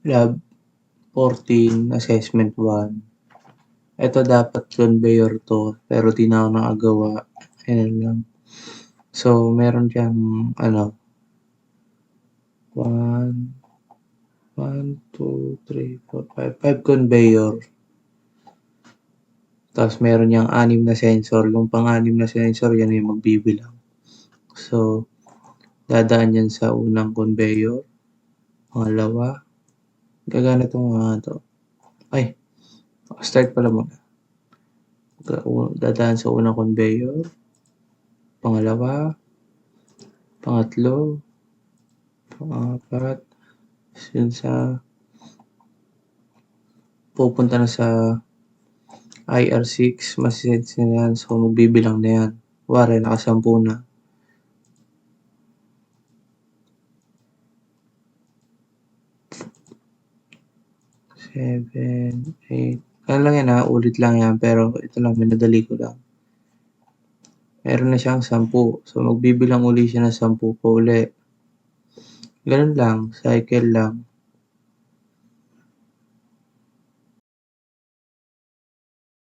Lab 14, assessment 1. Ito dapat conveyor to, pero di na ako nakagawa. Ayan lang. So, meron diyang, 1, 2, 3, 4, 5. 5 conveyor. Tapos meron niyang 6 na sensor. Yung pang-6 na sensor, yan yung magbibilang. So, dadaan yan sa unang conveyor. Pangalawa. Gagana itong mga to. Ay, start pala muna. Dadaan sa unang conveyor. Pangalawa. Pangatlo. Pangapat. Yun sa pupunta na sa IR6. Masisense na yan. So, magbibilang na yan. Wari, nakasampu na. 7, 8. Ano lang yan ha, ulit lang yan. Pero ito lang, minadali ko lang. Meron na siyang 10. So, magbibilang uli siya ng 10 pa uli. Ganun lang, cycle lang.